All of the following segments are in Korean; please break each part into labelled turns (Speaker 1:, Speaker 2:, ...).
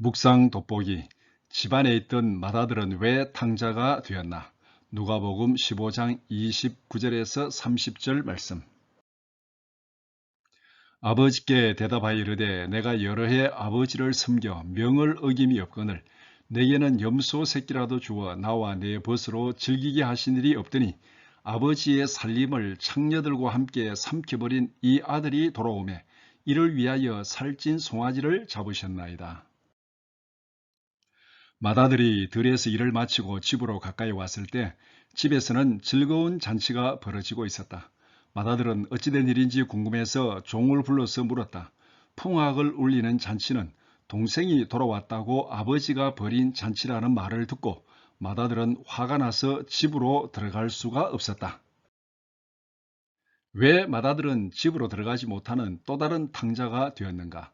Speaker 1: 묵상 돋보기. 집안에 있던 맏아들은 왜 탕자가 되었나? 누가복음 15장 29절에서 30절 말씀. 아버지께 대답하여 이르되 내가 여러 해 아버지를 섬겨 명을 어김이 없거늘 내게는 염소 새끼라도 주어 나와 내 벗으로 즐기게 하신 일이 없더니 아버지의 살림을 창녀들과 함께 삼켜버린 이 아들이 돌아오매 이를 위하여 살찐 송아지를 잡으셨나이다. 맏아들이 들에서 일을 마치고 집으로 가까이 왔을 때 집에서는 즐거운 잔치가 벌어지고 있었다. 맏아들은 어찌된 일인지 궁금해서 종을 불러서 물었다. 풍악을 울리는 잔치는 동생이 돌아왔다고 아버지가 벌인 잔치라는 말을 듣고 맏아들은 화가 나서 집으로 들어갈 수가 없었다. 왜 맏아들은 집으로 들어가지 못하는 또 다른 탕자가 되었는가?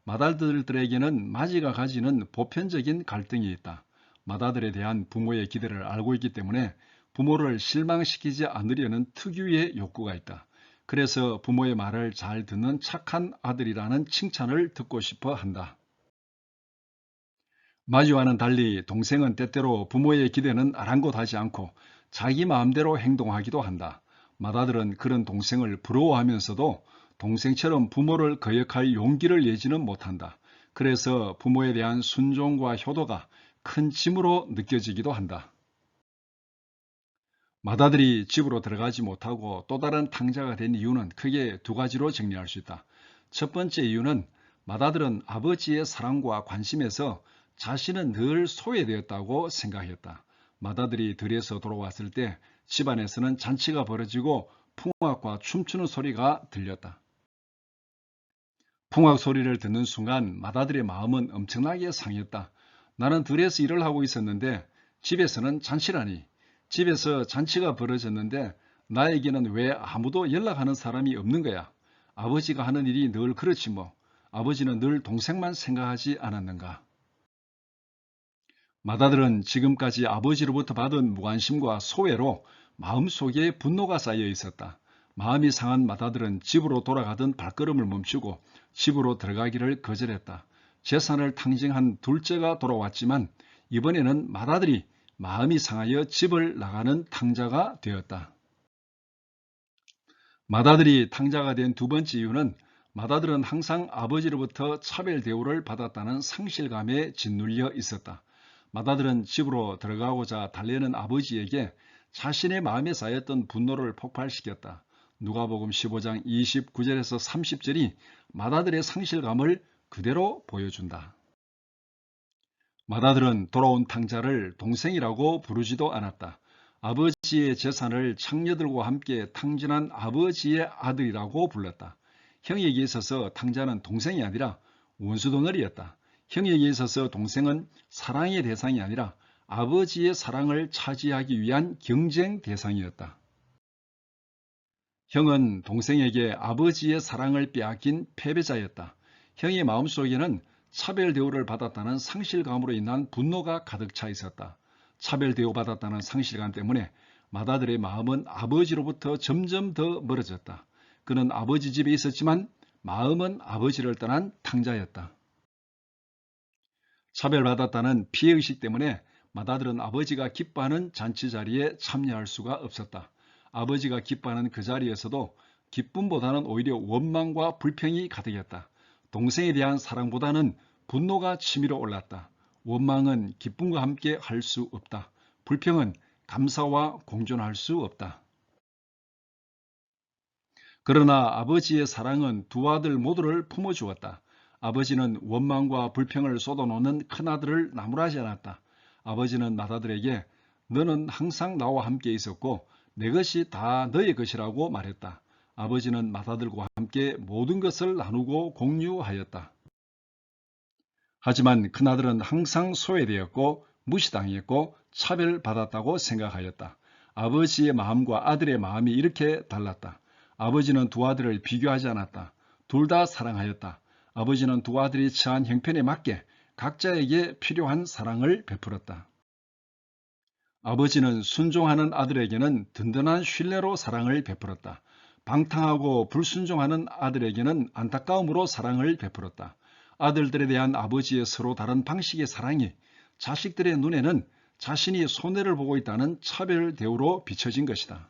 Speaker 1: 맏아들들에게는 맏이가 가지는 보편적인 갈등이 있다. 맏아들에 대한 부모의 기대를 알고 있기 때문에 부모를 실망시키지 않으려는 특유의 욕구가 있다. 그래서 부모의 말을 잘 듣는 착한 아들이라는 칭찬을 듣고 싶어 한다. 맏이와는 달리 동생은 때때로 부모의 기대는 아랑곳하지 않고 자기 마음대로 행동하기도 한다. 맏아들은 그런 동생을 부러워하면서도 동생처럼 부모를 거역할 용기를 내지는 못한다. 그래서 부모에 대한 순종과 효도가 큰 짐으로 느껴지기도 한다. 맏아들이 집으로 들어가지 못하고 또 다른 탕자가 된 이유는 크게 두 가지로 정리할 수 있다. 첫 번째 이유는 맏아들은 아버지의 사랑과 관심에서 자신은 늘 소외되었다고 생각했다. 맏아들이 들에서 돌아왔을 때 집안에서는 잔치가 벌어지고 풍악과 춤추는 소리가 들렸다. 풍악 소리를 듣는 순간 맏아들의 마음은 엄청나게 상했다. 나는 들에서 일을 하고 있었는데 집에서는 잔치라니. 집에서 잔치가 벌어졌는데 나에게는 왜 아무도 연락하는 사람이 없는 거야. 아버지가 하는 일이 늘 그렇지 뭐. 아버지는 늘 동생만 생각하지 않았는가. 맏아들은 지금까지 아버지로부터 받은 무관심과 소외로 마음속에 분노가 쌓여 있었다. 마음이 상한 맏아들은 집으로 돌아가던 발걸음을 멈추고 집으로 들어가기를 거절했다. 재산을 탕진한 둘째가 돌아왔지만 이번에는 맏아들이 마음이 상하여 집을 나가는 탕자가 되었다. 맏아들이 탕자가 된 두 번째 이유는 맏아들은 항상 아버지로부터 차별 대우를 받았다는 상실감에 짓눌려 있었다. 맏아들은 집으로 들어가고자 달래는 아버지에게 자신의 마음에 쌓였던 분노를 폭발시켰다. 누가복음 15장 29절에서 30절이 맏아들의 상실감을 그대로 보여준다. 맏아들은 돌아온 탕자를 동생이라고 부르지도 않았다. 아버지의 재산을 창녀들과 함께 탕진한 아버지의 아들이라고 불렀다. 형에게 있어서 탕자는 동생이 아니라 원수덩어리였다. 형에게 있어서 동생은 사랑의 대상이 아니라 아버지의 사랑을 차지하기 위한 경쟁 대상이었다. 형은 동생에게 아버지의 사랑을 빼앗긴 패배자였다. 형의 마음속에는 차별 대우를 받았다는 상실감으로 인한 분노가 가득 차 있었다. 차별 대우받았다는 상실감 때문에 맏아들의 마음은 아버지로부터 점점 더 멀어졌다. 그는 아버지 집에 있었지만 마음은 아버지를 떠난 탕자였다. 차별받았다는 피해의식 때문에 맏아들은 아버지가 기뻐하는 잔치 자리에 참여할 수가 없었다. 아버지가 기뻐하는 그 자리에서도 기쁨보다는 오히려 원망과 불평이 가득했다. 동생에 대한 사랑보다는 분노가 치밀어 올랐다. 원망은 기쁨과 함께 할 수 없다. 불평은 감사와 공존할 수 없다. 그러나 아버지의 사랑은 두 아들 모두를 품어주었다. 아버지는 원망과 불평을 쏟아놓는 큰아들을 나무라지 않았다. 아버지는 맏아들에게 너는 항상 나와 함께 있었고 내 것이 다 너의 것이라고 말했다. 아버지는 맏아들과 함께 모든 것을 나누고 공유하였다. 하지만 큰아들은 항상 소외되었고 무시당했고 차별받았다고 생각하였다. 아버지의 마음과 아들의 마음이 이렇게 달랐다. 아버지는 두 아들을 비교하지 않았다. 둘 다 사랑하였다. 아버지는 두 아들이 처한 형편에 맞게 각자에게 필요한 사랑을 베풀었다. 아버지는 순종하는 아들에게는 든든한 신뢰로 사랑을 베풀었다. 방탕하고 불순종하는 아들에게는 안타까움으로 사랑을 베풀었다. 아들들에 대한 아버지의 서로 다른 방식의 사랑이 자식들의 눈에는 자신이 손해를 보고 있다는 차별 대우로 비춰진 것이다.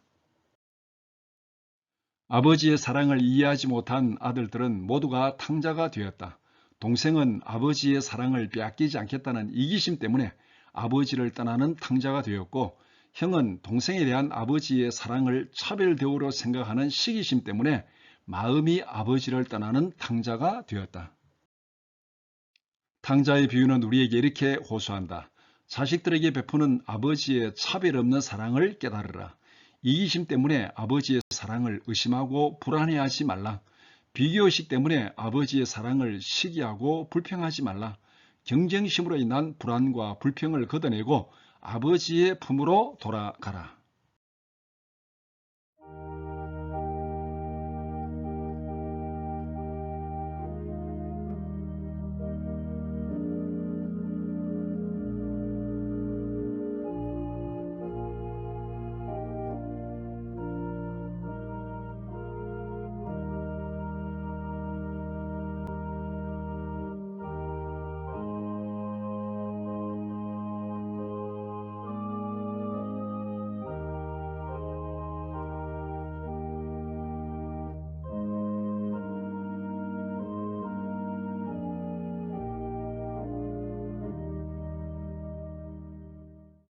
Speaker 1: 아버지의 사랑을 이해하지 못한 아들들은 모두가 탕자가 되었다. 동생은 아버지의 사랑을 빼앗기지 않겠다는 이기심 때문에 아버지를 떠나는 탕자가 되었고, 형은 동생에 대한 아버지의 사랑을 차별 대우로 생각하는 시기심 때문에 마음이 아버지를 떠나는 탕자가 되었다. 탕자의 비유는 우리에게 이렇게 호소한다. 자식들에게 베푸는 아버지의 차별 없는 사랑을 깨달으라. 이기심 때문에 아버지의 사랑을 의심하고 불안해하지 말라. 비교의식 때문에 아버지의 사랑을 시기하고 불평하지 말라. 경쟁심으로 인한 불안과 불평을 걷어내고 아버지의 품으로 돌아가라.